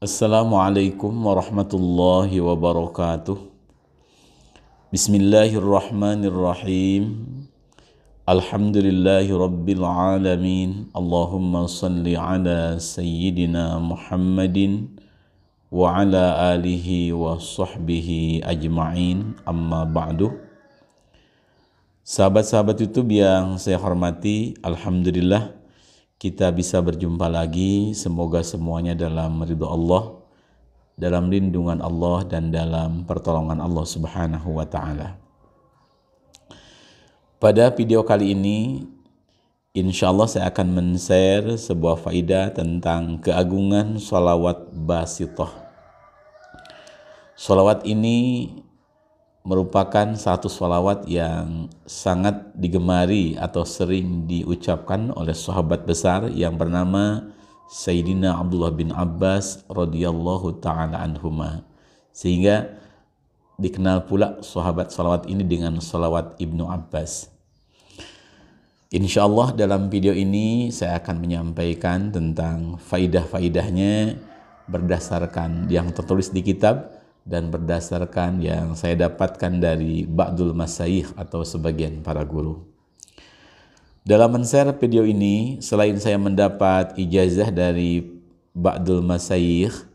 Assalamualaikum warahmatullahi wabarakatuh. Bismillahirrahmanirrahim. Alhamdulillahi rabbil alamin. Allahumma salli ala sayyidina Muhammadin wa ala alihi wa sahbihi ajma'in. Amma ba'du. Sahabat-sahabat YouTube yang saya hormati, alhamdulillah kita bisa berjumpa lagi. Semoga semuanya dalam ridho Allah, dalam lindungan Allah, dan dalam pertolongan Allah Subhanahu wa Ta'ala. Pada video kali ini, insya Allah saya akan men-share sebuah faidah tentang keagungan sholawat basithah. Sholawat ini merupakan satu sholawat yang sangat digemari atau sering diucapkan oleh sahabat besar yang bernama Sayyidina Abdullah bin Abbas radhiyallahu ta'ala anhuma, sehingga dikenal pula sahabat sholawat ini dengan sholawat Ibnu Abbas. Insya Allah dalam video ini saya akan menyampaikan tentang faidah-faidahnya berdasarkan yang tertulis di kitab dan berdasarkan yang saya dapatkan dari ba'dul masyayikh atau sebagian para guru. Dalam men-share video ini, selain saya mendapat ijazah dari ba'dul masyayikh,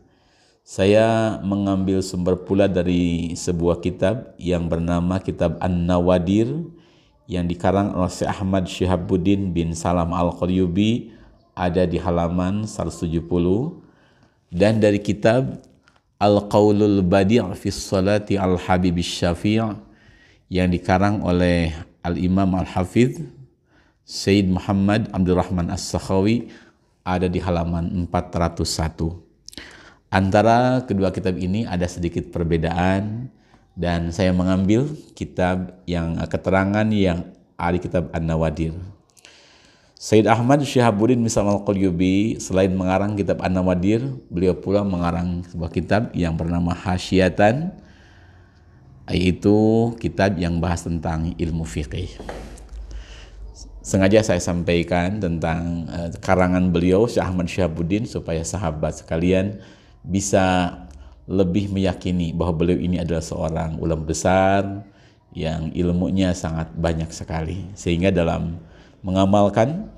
saya mengambil sumber pula dari sebuah kitab yang bernama Kitab An-Nawadir yang dikarang oleh Syekh Ahmad Syihabuddin bin Salam Al-Qaryubi, ada di halaman 170, dan dari kitab Al-Qaulul Badi' fi Sholati Al-Habib Syafi' yang dikarang oleh Al-Imam Al-Hafidh Sayyid Muhammad Abdurrahman As-Sakhawi, ada di halaman 401. Antara kedua kitab ini ada sedikit perbedaan, dan saya mengambil kitab yang keterangan yang ada di kitab An-Nawadir. Sayyid Ahmad Syihabuddin bin Salam Al-Qaryubi selain mengarang kitab An-Nawadir, beliau pula mengarang sebuah kitab yang bernama Hasyatan, yaitu kitab yang bahas tentang ilmu fiqih. Sengaja saya sampaikan tentang karangan beliau Syekh Ahmad Syihabuddin supaya sahabat sekalian bisa lebih meyakini bahwa beliau ini adalah seorang ulama besar yang ilmunya sangat banyak sekali, sehingga dalam mengamalkan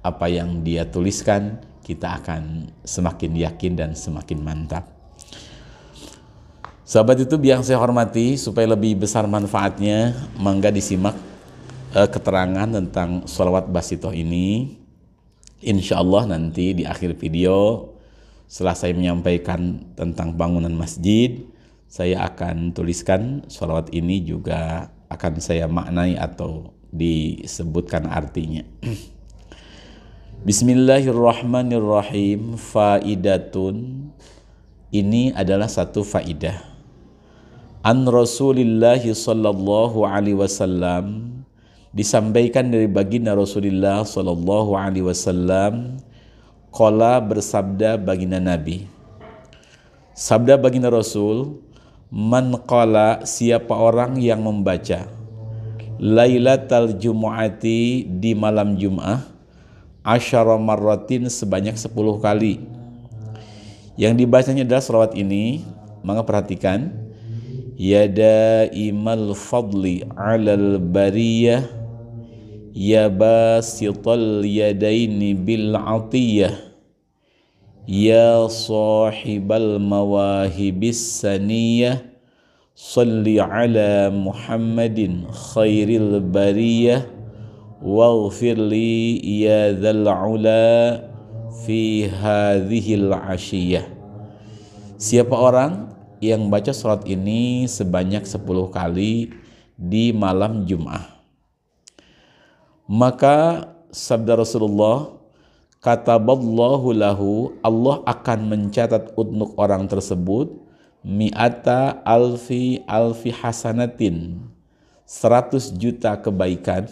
apa yang dia tuliskan kita akan semakin yakin dan semakin mantap. Sahabat itu yang saya hormati, supaya lebih besar manfaatnya, mangga disimak keterangan tentang sholawat basithah ini. Insya Allah nanti di akhir video, setelah saya menyampaikan tentang bangunan masjid, saya akan tuliskan sholawat ini, juga akan saya maknai atau disebutkan artinya. Bismillahirrahmanirrahim. Faidatun, ini adalah satu faidah. An Rasulillahi sallallahu alaihi wasallam, disampaikan dari baginda Rasulullah sallallahu alaihi wasallam, qala, bersabda baginda Nabi. Sabda baginda Rasul, man qala, siapa orang yang membaca Lailatal Jumu'ati, di malam Jum'ah, asyara marratin, sebanyak 10 kali. Yang dibacanya adalah selawat ini, maka perhatikan. Ya daimal fadli alal bariyah, ya basital yadaini bil atiyah, ya sahibal mawahibis saniyah, salli ala Muhammadin khairil bariyah, waghfir li ya dzal ula fi hadhil ashiyah. Siapa orang yang baca surat ini sebanyak 10 kali di malam Jum'ah, maka sabda Rasulullah, kataballahu lahu, Allah akan mencatat untuk orang tersebut mi'ata alfi hasanatin, 100 juta kebaikan,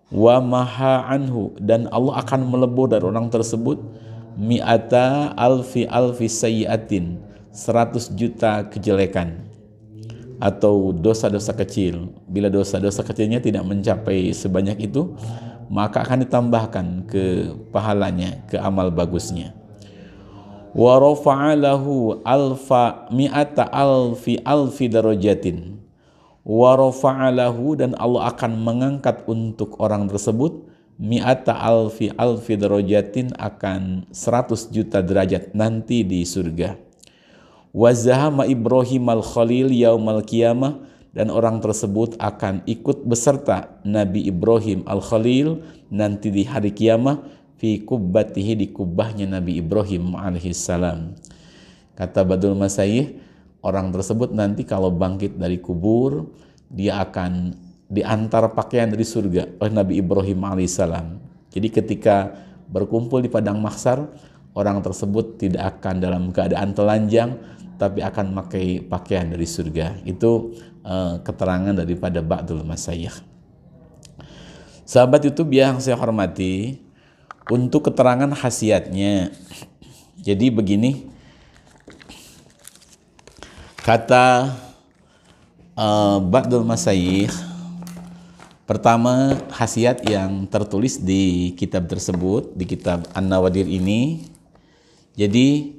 wa maha anhu, dan Allah akan melebur dari orang tersebut mi'ata alfi sayyiatin, 100 juta kejelekan atau dosa-dosa kecil. Bila dosa-dosa kecilnya tidak mencapai sebanyak itu, maka akan ditambahkan ke pahalanya, ke amal bagusnya. wa rafa'a lahu alfa mi'ata alfi darajatin, wa rafa'a lahu, dan Allah akan mengangkat untuk orang tersebut mi'ata alfi darajatin, akan 100 juta derajat nanti di surga. Wa zahama Ibrahim al-Khalil yaumal qiyamah, dan orang tersebut akan ikut beserta Nabi Ibrahim al-Khalil nanti di hari kiamah, fi kubbatihi, di kubahnya Nabi Ibrahim alaihissalam. Kata Badul Masaih, orang tersebut nanti kalau bangkit dari kubur, dia akan diantar pakaian dari surga oleh Nabi Ibrahim alaihissalam. Jadi ketika berkumpul di padang mahsyar, orang tersebut tidak akan dalam keadaan telanjang, tapi akan memakai pakaian dari surga. Itu keterangan daripada Ba'dul Masyayikh. Sahabat YouTube yang saya hormati, untuk keterangan khasiatnya, jadi begini kata Ba'dul Masyayikh. Pertama, khasiat yang tertulis di kitab tersebut, di kitab An-Nawadir ini, jadi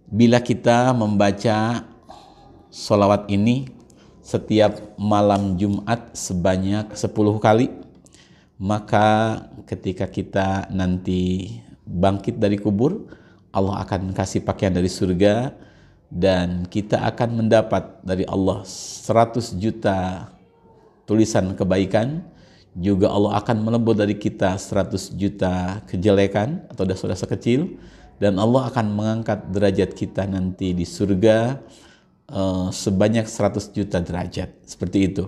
bila kita membaca sholawat ini setiap malam Jumat sebanyak 10 kali, maka ketika kita nanti bangkit dari kubur, Allah akan kasih pakaian dari surga, dan kita akan mendapat dari Allah 100 juta tulisan kebaikan. Juga Allah akan melebur dari kita 100 juta kejelekan atau dosa-dosa kecil, dan Allah akan mengangkat derajat kita nanti di surga sebanyak 100 juta derajat. Seperti itu.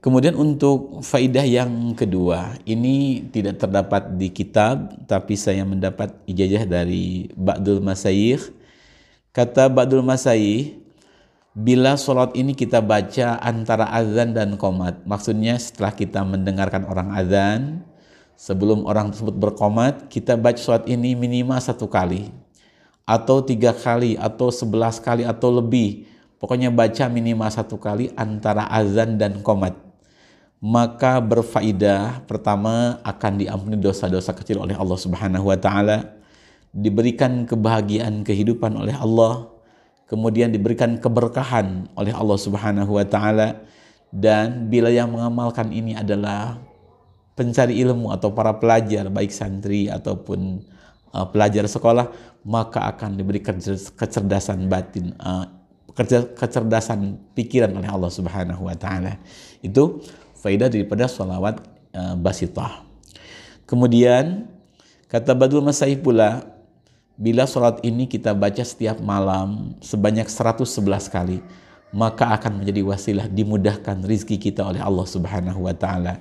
Kemudian untuk faidah yang kedua, ini tidak terdapat di kitab, tapi saya mendapat ijazah dari Ba'dul Masyayikh. Kata Ba'dul Masyayikh, bila sholat ini kita baca antara azan dan qomat, maksudnya setelah kita mendengarkan orang azan, sebelum orang tersebut berqomat, kita baca sholat ini minimal 1 kali, atau 3 kali, atau 11 kali, atau lebih. Pokoknya baca minimal 1 kali antara azan dan qomat. Maka berfaidah, pertama akan diampuni dosa-dosa kecil oleh Allah Subhanahu wa Ta'ala, diberikan kebahagiaan kehidupan oleh Allah, kemudian diberikan keberkahan oleh Allah Subhanahu wa Ta'ala. Dan bila yang mengamalkan ini adalah pencari ilmu atau para pelajar, baik santri ataupun pelajar sekolah, maka akan diberi kecerdasan batin, kecerdasan pikiran oleh Allah Subhanahu wa Ta'ala. Itu faidah daripada sholawat basitah. Kemudian kata Badul Masyayikh pula, bila sholat ini kita baca setiap malam sebanyak 111 kali, maka akan menjadi wasilah dimudahkan rizki kita oleh Allah Subhanahu wa Ta'ala,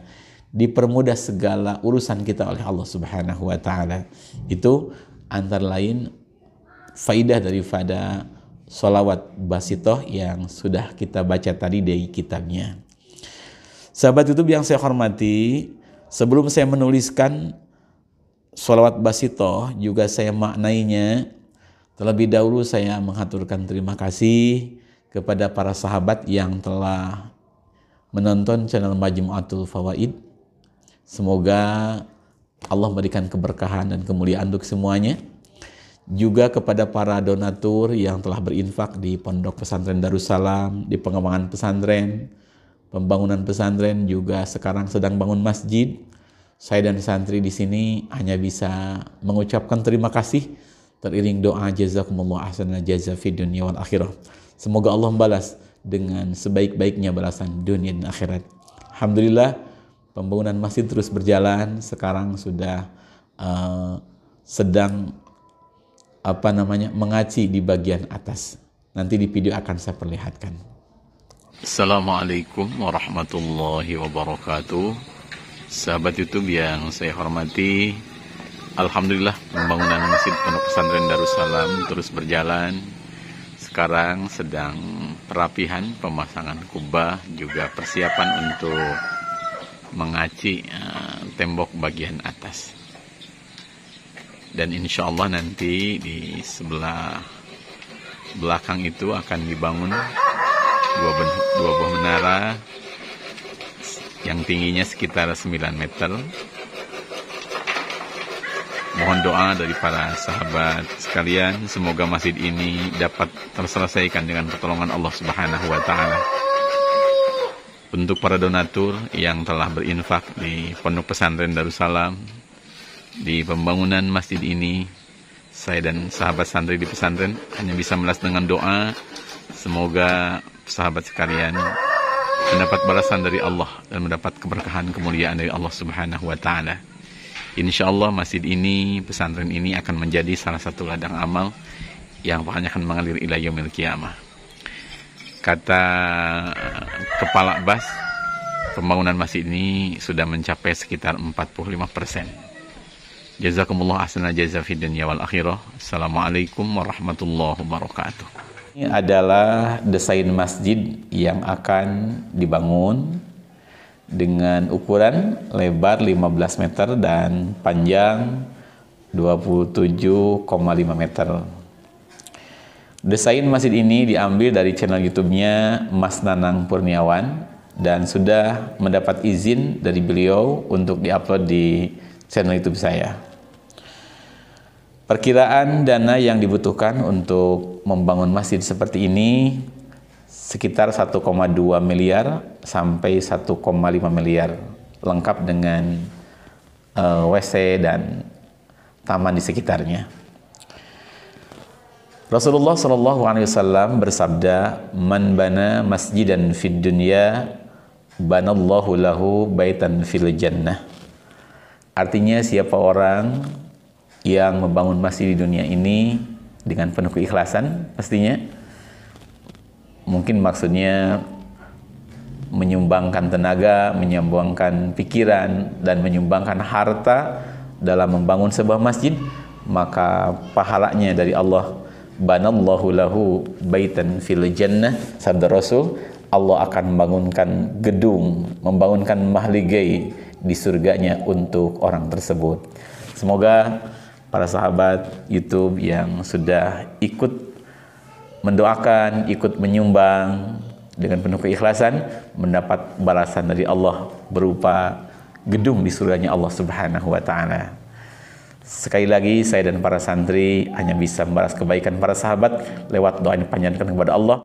dipermudah segala urusan kita oleh Allah Subhanahu wa Ta'ala. Itu antara lain faidah daripada sholawat basitoh yang sudah kita baca tadi dari kitabnya. Sahabat YouTube yang saya hormati, sebelum saya menuliskan sholawat basitoh, juga saya maknainya, terlebih dahulu saya menghaturkan terima kasih kepada para sahabat yang telah menonton channel Majmu'atul Fawaid. Semoga Allah memberikan keberkahan dan kemuliaan untuk semuanya. Juga kepada para donatur yang telah berinfak di Pondok Pesantren Darussalam, di pengembangan pesantren, pembangunan pesantren, juga sekarang sedang bangun masjid. Saya dan santri di sini hanya bisa mengucapkan terima kasih teriring doa jazakumullah ahsanal jaza fid dunya wal akhirah. Semoga Allah membalas dengan sebaik-baiknya balasan dunia dan akhirat. Alhamdulillah, pembangunan masjid terus berjalan. Sekarang sudah sedang mengaci di bagian atas. Nanti di video akan saya perlihatkan. Assalamualaikum warahmatullahi wabarakatuh. Sahabat YouTube yang saya hormati, alhamdulillah pembangunan Masjid Pondok Pesantren Darussalam terus berjalan. Sekarang sedang perapihan, pemasangan kubah, juga persiapan untuk mengaci tembok bagian atas. Dan insya Allah nanti di sebelah belakang itu akan dibangun dua buah menara yang tingginya sekitar 9 meter. Mohon doa dari para sahabat sekalian, semoga masjid ini dapat terselesaikan dengan pertolongan Allah Subhanahu wa taala. Untuk para donatur yang telah berinfak di Pondok Pesantren Darussalam di pembangunan masjid ini, saya dan sahabat santri di pesantren hanya bisa melas dengan doa. Semoga sahabat sekalian mendapat balasan dari Allah dan mendapat keberkahan kemuliaan dari Allah Subhanahu wa taala. Insyaallah masjid ini, pesantren ini akan menjadi salah satu ladang amal yang pokoknya akan mengalir ila yaumil qiyamah. Kata Kepala Bas, pembangunan masjid ini sudah mencapai sekitar 45%. Jazakumullah ahsanal jazaa fid dunya wal akhirah. Assalamualaikum warahmatullahi wabarakatuh. Ini adalah desain masjid yang akan dibangun dengan ukuran lebar 15 meter dan panjang 27,5 meter. Desain masjid ini diambil dari channel YouTube-nya Mas Nanang Kurniawan dan sudah mendapat izin dari beliau untuk diupload di channel YouTube saya. Perkiraan dana yang dibutuhkan untuk membangun masjid seperti ini sekitar 1,2 miliar sampai 1,5 miliar, lengkap dengan WC dan taman di sekitarnya. Rasulullah SAW bersabda, "Man bana masjidan fid dunya, banallahu lahu baitan fil jannah." Artinya siapa orang yang membangun masjid di dunia ini dengan penuh keikhlasan, pastinya mungkin maksudnya menyumbangkan tenaga, menyumbangkan pikiran, dan menyumbangkan harta dalam membangun sebuah masjid, maka pahalanya dari Allah, banallahu lahu baitan fil jannah, sabda Rasul, Allah akan membangunkan gedung, membangunkan mahligai di surganya untuk orang tersebut. Semoga para sahabat YouTube yang sudah ikut mendoakan, ikut menyumbang dengan penuh keikhlasan, mendapat balasan dari Allah berupa gedung di surganya Allah Subhanahu wa taala. Sekali lagi saya dan para santri hanya bisa membalas kebaikan para sahabat lewat doa yang dipanjatkan kepada Allah.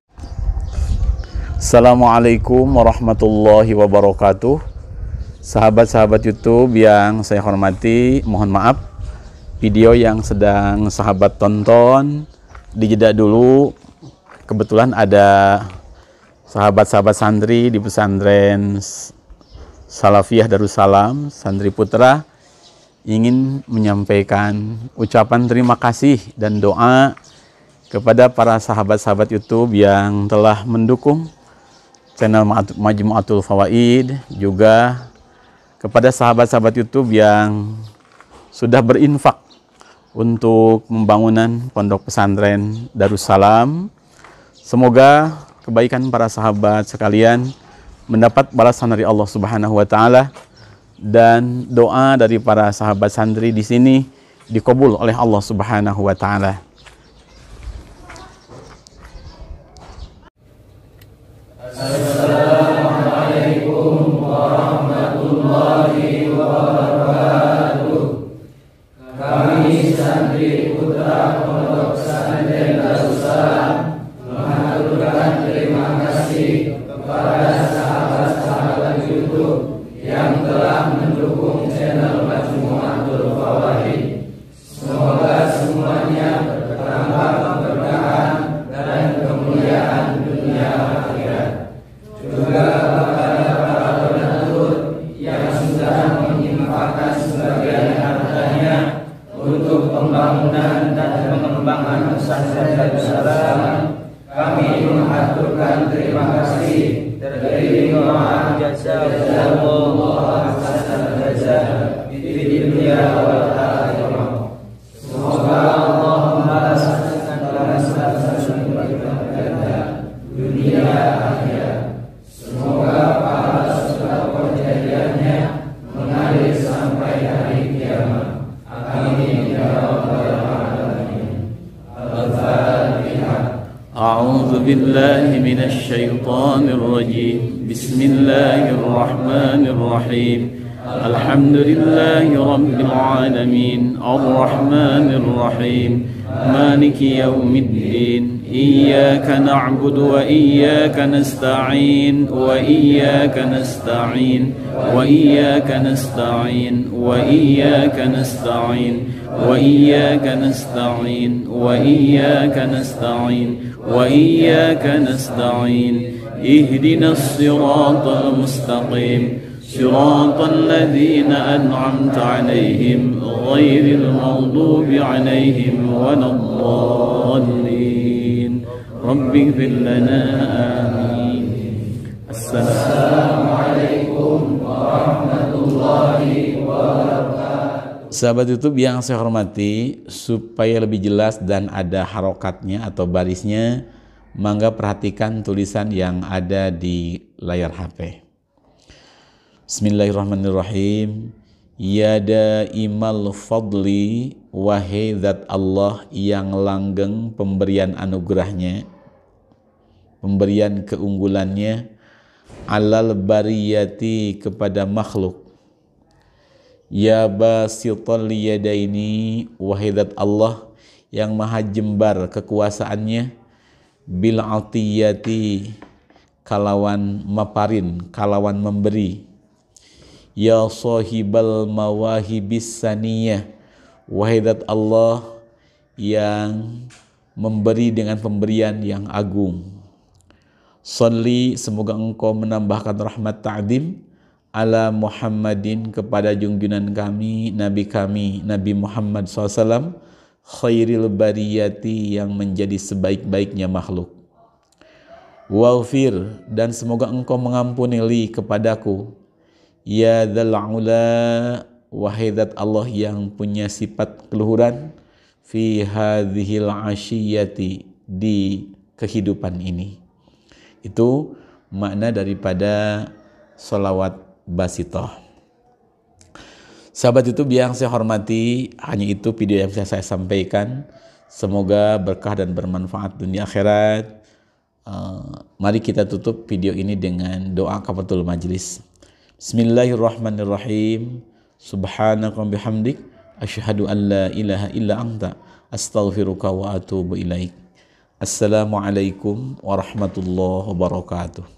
Assalamualaikum warahmatullahi wabarakatuh. Sahabat-sahabat YouTube yang saya hormati, mohon maaf video yang sedang sahabat tonton dijeda dulu. Kebetulan ada sahabat-sahabat santri di pesantren Salafiyah Darussalam, Santri Putra, ingin menyampaikan ucapan terima kasih dan doa kepada para sahabat-sahabat YouTube yang telah mendukung channel Majmu'atul Fawaid, juga kepada sahabat-sahabat YouTube yang sudah berinfak untuk pembangunan pondok pesantren Darussalam. Semoga kebaikan para sahabat sekalian mendapat balasan dari Allah Subhanahu wa taala, dan doa dari para sahabat santri di sini dikabul oleh Allah Subhanahu wa taala. Assalamualaikum warahmatullahi wabarakatuh. Kami santri putra Pondok Pesantren Darussalam mengaturkan terima kasih kepada sahabat-sahabat YouTube yang telah mendukung channel Majmu'atul Fawaid. Semoga semuanya bertambah keberkahan dan kemuliaan dunia akhirat. Juga kepada para donatur yang sudah menginfakkan sebagian hartanya untuk pembangunan dan pengembangan pesantren Darussalam, kami mengaturkan terima kasih dari doa jazakumullah ahsanal jazaa di dunia wal akhirah. Semoga Allah membalaskan balasan dunia akhirat. Semoga pahala sedekah jariahnya mengalir sampai hari kiamat. Amin ya rabbal alamin. Al-Fatihah. A'udzu billahi minasy syaithanir rajim. Bismillahirrahmanirrahim. الحمد لله رب العالمين الرحمن الرحيم مالك يوم الدين إياك نعبد وإياك نستعين وإياك نستعين وإياك نستعين وإياك نستعين وإياك نستعين وإياك نستعين وإياك نستعين اهدنا الصراط المستقيم صراط الذين أنعمت عليهم غير المغضوب عليهم ولا الضالين رب اغفر لنا آمين. السلام عليكم ورحمة الله وبركاته. Sahabat YouTube yang saya hormati, supaya lebih jelas dan ada harokatnya atau barisnya, mangga perhatikan tulisan yang ada di layar HP. Bismillahirrahmanirrahim. Ya daimal fadli, wahai zat Allah yang langgeng pemberian anugerahnya, pemberian keunggulannya, alal bariyati kepada makhluk. Ya basital yadaini, wahai zat Allah yang maha jembar kekuasaannya, bil atiyati kalawan maparin, kalawan memberi. Ya sahibal mawahibis saniyah, wahai zat Allah yang memberi dengan pemberian yang agung. Salli, semoga engkau menambahkan rahmat ta'dim ala Muhammadin kepada junjungan kami, Nabi Muhammad SAW, khairil bariyati yang menjadi sebaik-baiknya makhluk. Waghfir, dan semoga engkau mengampuni li kepadaku, ya dzal ula, wahai zat Allah yang punya sifat keluhuran, fi hadhil asyiyati, di kehidupan ini. Itu makna daripada sholawat basitoh. Sahabat YouTube yang saya hormati, hanya itu video yang bisa saya sampaikan. Semoga berkah dan bermanfaat dunia akhirat. Mari kita tutup video ini dengan doa kafaratul majlis. Bismillahirrahmanirrahim. Subhanaka bihamdik, asyhadu an la ilaha illa anta, astaghfiruka wa atubu ilaik. Assalamualaikum warahmatullahi wabarakatuh.